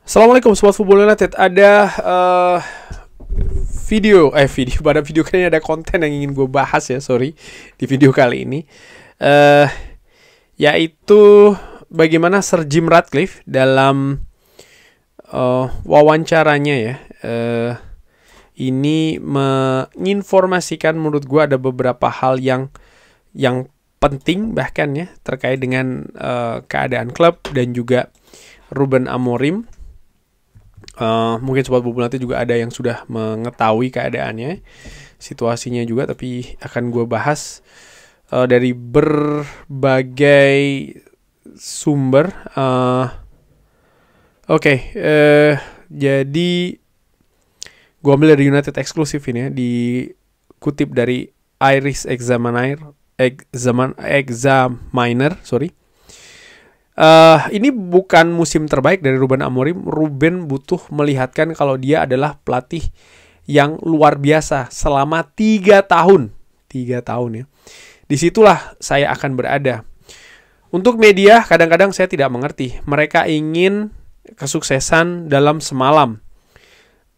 Assalamualaikum Sobat Football United. Ada pada video kali ini ada konten yang ingin gue bahas ya, di video kali ini, yaitu bagaimana Sir Jim Ratcliffe dalam wawancaranya ya, ini menginformasikan menurut gue ada beberapa hal yang penting bahkan ya terkait dengan keadaan klub dan juga Ruben Amorim. Mungkin Sobat Football nanti juga ada yang sudah mengetahui keadaannya, situasinya juga, tapi akan gue bahas dari berbagai sumber. Jadi gue ambil dari United eksklusif ini ya, dikutip dari Irish Examiner. Ini bukan musim terbaik dari Ruben Amorim. Ruben butuh melihatkan kalau dia adalah pelatih yang luar biasa selama 3 tahun. 3 tahun ya. Disitulah saya akan berada. Untuk media kadang-kadang saya tidak mengerti. Mereka ingin kesuksesan dalam semalam.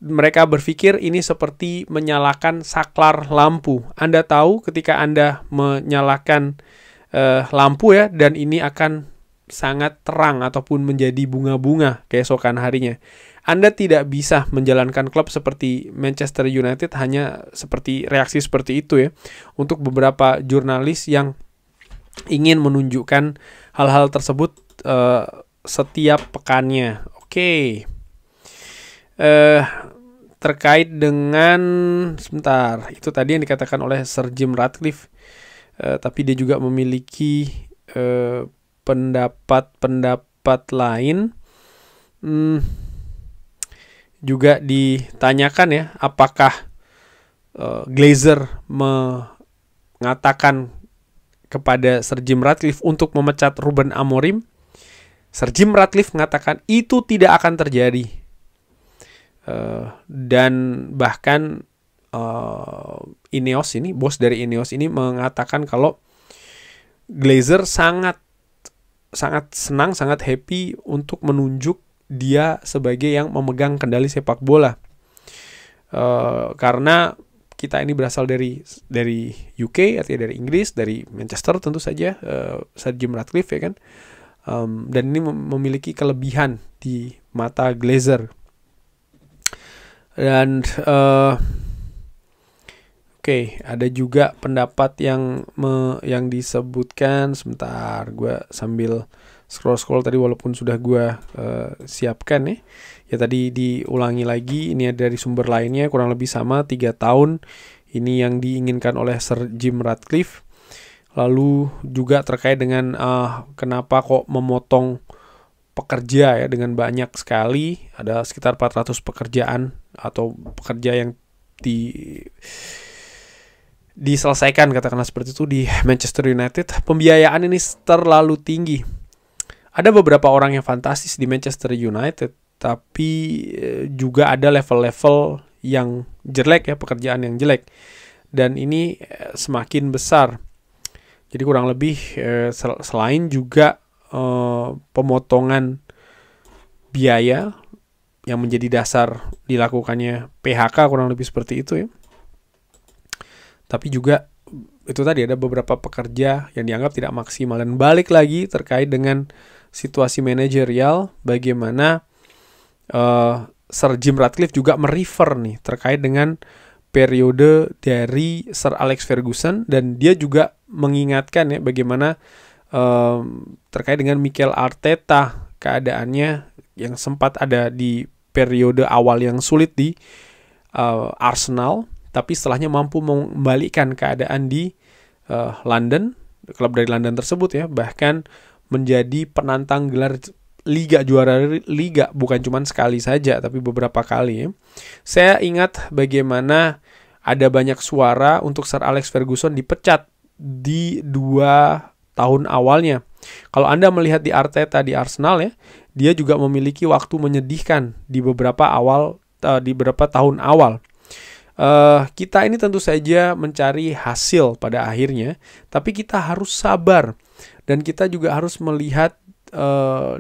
Mereka berpikir ini seperti menyalakan saklar lampu. Anda tahu ketika Anda menyalakan lampu ya, dan ini akan sangat terang ataupun menjadi bunga-bunga keesokan harinya. Anda tidak bisa menjalankan klub seperti Manchester United hanya seperti reaksi seperti itu ya. Untuk beberapa jurnalis yang ingin menunjukkan hal-hal tersebut setiap pekannya. Terkait dengan itu tadi yang dikatakan oleh Sir Jim Ratcliffe, tapi dia juga memiliki pendapat lain. Juga ditanyakan ya, apakah Glazer mengatakan kepada Sir Jim Ratcliffe untuk memecat Ruben Amorim. Sir Jim Ratcliffe mengatakan itu tidak akan terjadi, dan bahkan Ineos ini, bos dari Ineos ini mengatakan kalau Glazer sangat senang, sangat happy untuk menunjuk dia sebagai yang memegang kendali sepak bola. Karena kita ini berasal dari UK, artinya dari Inggris, dari Manchester tentu saja, Sir Jim Ratcliffe ya kan. Dan ini memiliki kelebihan di mata Glazer. Dan ada juga pendapat yang disebutkan, sebentar gue sambil scroll tadi walaupun sudah gue siapkan ya. Ya tadi diulangi lagi, ini ada dari sumber lainnya kurang lebih sama, 3 tahun. Ini yang diinginkan oleh Sir Jim Ratcliffe. Lalu juga terkait dengan kenapa kok memotong pekerja ya dengan banyak sekali, ada sekitar 400 pekerjaan atau pekerja yang diselesaikan katakanlah seperti itu di Manchester United. Pembiayaan ini terlalu tinggi. Ada beberapa orang yang fantastis di Manchester United, tapi juga ada level-level yang jelek ya, pekerjaan yang jelek, dan ini semakin besar. Jadi kurang lebih selain juga pemotongan biaya yang menjadi dasar dilakukannya PHK, kurang lebih seperti itu ya. Tapi juga itu tadi ada beberapa pekerja yang dianggap tidak maksimal. Dan balik lagi terkait dengan situasi manajerial, bagaimana Sir Jim Ratcliffe juga merefer nih terkait dengan periode dari Sir Alex Ferguson, dan dia juga mengingatkan ya bagaimana terkait dengan Mikel Arteta, keadaannya yang sempat ada di periode awal yang sulit di Arsenal, tapi setelahnya mampu membalikkan keadaan di London, klub dari London tersebut ya, bahkan menjadi penantang gelar Liga, juara Liga, bukan cuma sekali saja tapi beberapa kali ya. Saya ingat bagaimana ada banyak suara untuk Sir Alex Ferguson dipecat di 2 tahun awalnya. Kalau Anda melihat di Arteta di Arsenal ya, dia juga memiliki waktu menyedihkan di beberapa tahun awal. Kita ini tentu saja mencari hasil pada akhirnya, tapi kita harus sabar dan kita juga harus melihat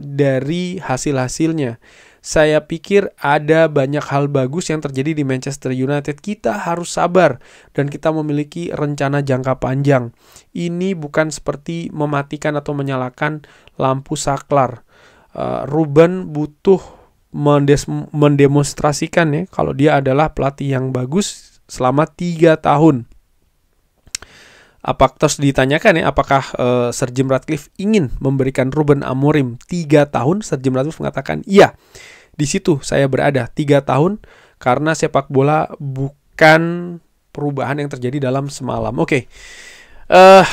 dari hasil-hasilnya. Saya pikir ada banyak hal bagus yang terjadi di Manchester United. Kita harus sabar dan kita memiliki rencana jangka panjang. Ini bukan seperti mematikan atau menyalakan lampu saklar. Ruben butuh mendemonstrasikan ya kalau dia adalah pelatih yang bagus selama 3 tahun. Terus ditanyakan ya, apakah Sir Jim Ratcliffe ingin memberikan Ruben Amorim 3 tahun? Sir Jim Ratcliffe mengatakan, iya, di situ saya berada 3 tahun karena sepak bola bukan perubahan yang terjadi dalam semalam. Oke.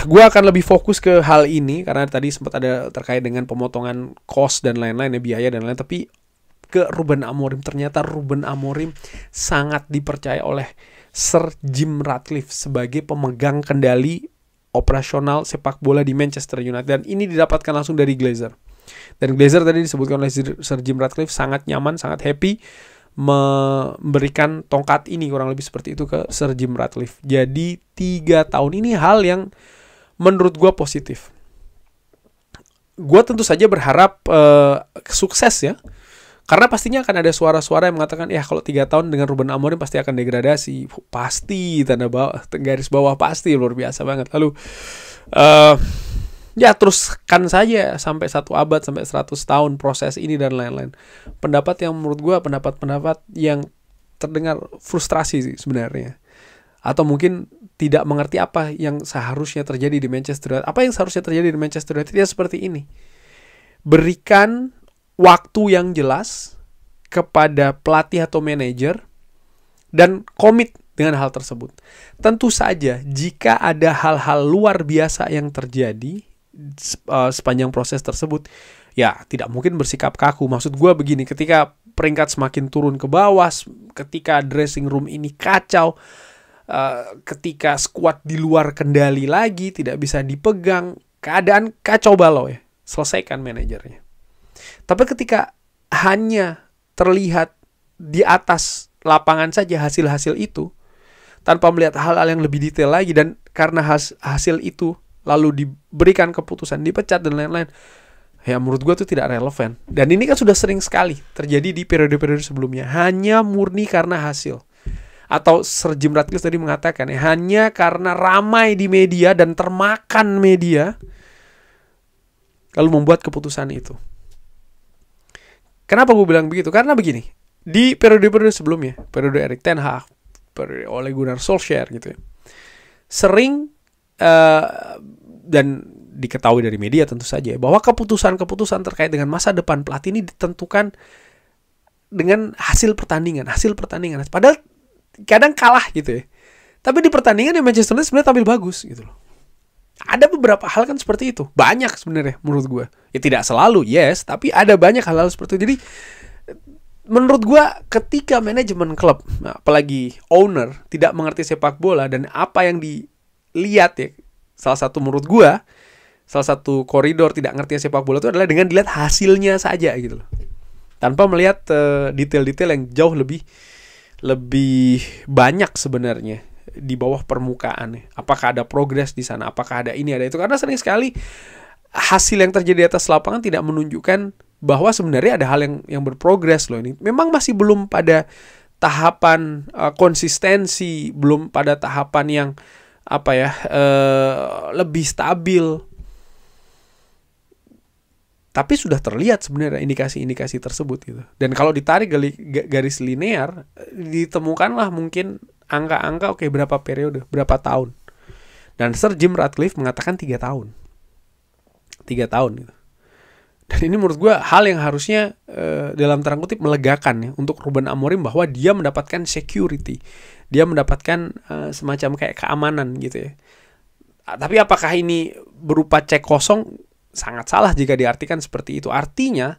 Gue akan lebih fokus ke hal ini karena tadi sempat ada terkait dengan pemotongan cost dan lain-lain ya, biaya dan lain-lain, tapi ke Ruben Amorim. Ternyata Ruben Amorim sangat dipercaya oleh Sir Jim Ratcliffe sebagai pemegang kendali operasional sepak bola di Manchester United, dan ini didapatkan langsung dari Glazer. Dan Glazer tadi disebutkan oleh Sir Jim Ratcliffe sangat nyaman, sangat happy memberikan tongkat ini, kurang lebih seperti itu, ke Sir Jim Ratcliffe. Jadi 3 tahun ini hal yang menurut gue positif. Gue tentu saja berharap sukses ya. Karena pastinya akan ada suara-suara yang mengatakan, ya kalau 3 tahun dengan Ruben Amorim pasti akan degradasi. Pasti, garis bawah pasti, luar biasa banget. Lalu, ya teruskan saja sampai 1 abad, sampai 100 tahun proses ini dan lain-lain. Pendapat yang menurut gue, pendapat yang terdengar frustrasi sih sebenarnya. Atau mungkin tidak mengerti apa yang seharusnya terjadi di Manchester United. Apa yang seharusnya terjadi di Manchester United ya seperti ini. Berikan waktu yang jelas kepada pelatih atau manajer dan komit dengan hal tersebut. Tentu saja jika ada hal-hal luar biasa yang terjadi sepanjang proses tersebut, ya tidak mungkin bersikap kaku. Maksud gue begini, ketika peringkat semakin turun ke bawah, ketika dressing room ini kacau, ketika skuad di luar kendali lagi, tidak bisa dipegang, keadaan kacau balau ya, selesaikan manajernya. Tapi ketika hanya terlihat di atas lapangan saja hasil-hasil itu, tanpa melihat hal-hal yang lebih detail lagi, dan karena hasil itu lalu diberikan keputusan, dipecat dan lain-lain, ya menurut gue itu tidak relevan. Dan ini kan sudah sering sekali terjadi di periode-periode sebelumnya, hanya murni karena hasil. Atau Sir Jim Ratcliffe tadi mengatakan, ya, hanya karena ramai di media dan termakan media, lalu membuat keputusan itu. Kenapa gue bilang begitu? Karena begini, di periode-periode sebelumnya, periode Erik ten Hag, periode Ole Gunnar Solskjaer gitu ya, sering dan diketahui dari media tentu saja bahwa keputusan-keputusan terkait dengan masa depan pelatih ini ditentukan dengan hasil pertandingan. Padahal kadang kalah gitu ya. Tapi di pertandingan yang Manchester United sebenarnya tampil bagus gitu loh. Ada beberapa hal kan seperti itu. Banyak sebenarnya menurut gue. Ya tidak selalu, yes. Tapi ada banyak hal-hal seperti itu. Jadi menurut gue ketika manajemen klub, apalagi owner, tidak mengerti sepak bola, dan apa yang dilihat ya, salah satu menurut gue, salah satu koridor tidak ngerti sepak bola itu adalah dengan dilihat hasilnya saja gitu loh. Tanpa melihat detail-detail yang jauh lebih banyak sebenarnya di bawah permukaan. Apakah ada progres di sana, apakah ada ini, ada itu. Karena sering sekali hasil yang terjadi di atas lapangan tidak menunjukkan bahwa sebenarnya ada hal yang berprogres loh. Ini memang masih belum pada tahapan konsistensi, belum pada tahapan yang lebih stabil. Tapi sudah terlihat sebenarnya indikasi-indikasi tersebut gitu. Dan kalau ditarik garis linear, ditemukanlah mungkin angka-angka, oke, berapa periode, berapa tahun. Dan Sir Jim Ratcliffe mengatakan 3 tahun. 3 tahun gitu. Dan ini menurut gue hal yang harusnya dalam tanda kutip melegakan ya, untuk Ruben Amorim, bahwa dia mendapatkan security. Dia mendapatkan semacam kayak keamanan gitu ya. Tapi apakah ini berupa cek kosong? Sangat salah jika diartikan seperti itu. Artinya,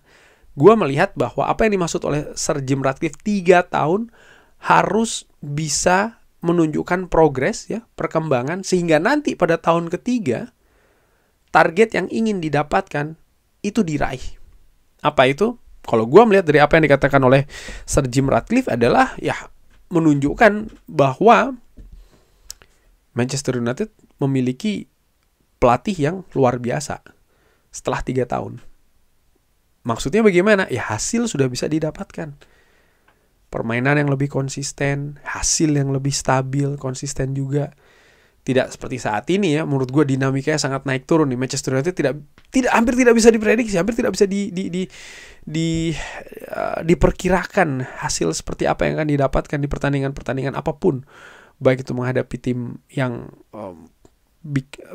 gue melihat bahwa apa yang dimaksud oleh Sir Jim Ratcliffe 3 tahun harus bisa menunjukkan progres ya, perkembangan, sehingga nanti pada tahun ketiga target yang ingin didapatkan itu diraih. Apa itu? Kalau gue melihat dari apa yang dikatakan oleh Sir Jim Ratcliffe adalah ya menunjukkan bahwa Manchester United memiliki pelatih yang luar biasa setelah 3 tahun. Maksudnya bagaimana? Ya hasil sudah bisa didapatkan. Permainan yang lebih konsisten, hasil yang lebih stabil, konsisten juga. Tidak seperti saat ini ya, menurut gue dinamikanya sangat naik turun nih. Manchester United hampir tidak bisa diprediksi, hampir tidak bisa diperkirakan hasil seperti apa yang akan didapatkan di pertandingan apapun, baik itu menghadapi tim yang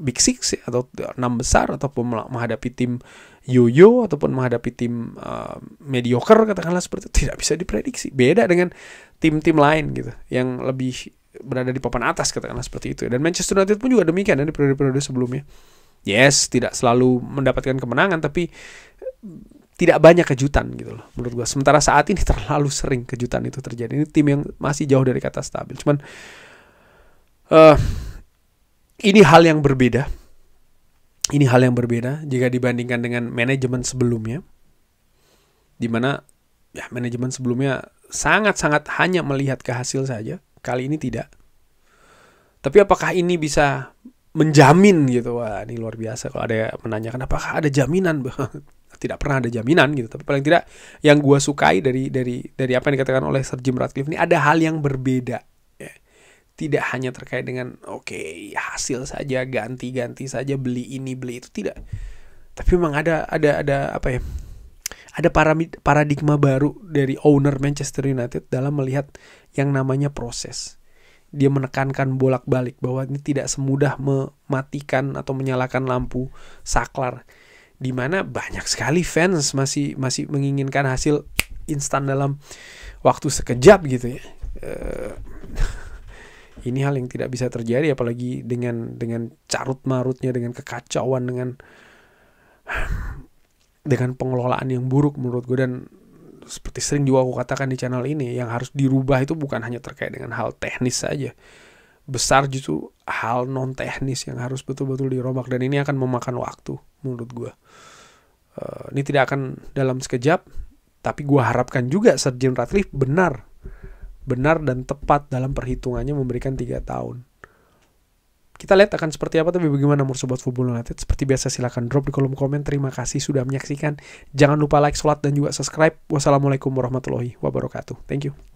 Big Six atau 6 besar, ataupun menghadapi tim yoyo, ataupun menghadapi tim mediocre katakanlah seperti itu. Tidak bisa diprediksi. Beda dengan tim-tim lain gitu yang lebih berada di papan atas katakanlah seperti itu. Dan Manchester United pun juga demikian di periode-periode sebelumnya. Yes, tidak selalu mendapatkan kemenangan, tapi tidak banyak kejutan gitu loh menurut gue. Sementara saat ini terlalu sering kejutan itu terjadi. Ini tim yang masih jauh dari kata stabil. Cuman ini hal yang berbeda. Ini hal yang berbeda jika dibandingkan dengan manajemen sebelumnya, di mana ya manajemen sebelumnya sangat-sangat hanya melihat ke hasil saja. Kali ini tidak. Tapi apakah ini bisa menjamin gitu? Wah, ini luar biasa kalau ada yang menanyakan apakah ada jaminan. Tidak pernah ada jaminan gitu. Tapi paling tidak yang gue sukai dari apa yang dikatakan oleh Sir Jim Ratcliffe ini, ada hal yang berbeda. Tidak hanya terkait dengan hasil saja, ganti saja, beli ini beli itu, tidak. Tapi memang ada apa ya? Ada paradigma baru dari owner Manchester United dalam melihat yang namanya proses. Dia menekankan bolak-balik bahwa ini tidak semudah mematikan atau menyalakan lampu saklar, di mana banyak sekali fans masih menginginkan hasil instan dalam waktu sekejap gitu ya. Ini hal yang tidak bisa terjadi, apalagi dengan carut marutnya, dengan kekacauan, dengan pengelolaan yang buruk menurut gue. Dan seperti sering juga aku katakan di channel ini, yang harus dirubah itu bukan hanya terkait dengan hal teknis saja. Besar justru hal non teknis yang harus betul-betul dirombak, dan ini akan memakan waktu menurut gue. Ini tidak akan dalam sekejap, tapi gue harapkan juga Sir Jim Ratcliffe benar dan tepat dalam perhitungannya memberikan 3 tahun. Kita lihat akan seperti apa, tapi bagaimana menurut Sobat Football United? Seperti biasa silahkan drop di kolom komen. Terima kasih sudah menyaksikan. Jangan lupa like, share, dan juga subscribe. Wassalamualaikum warahmatullahi wabarakatuh. Thank you.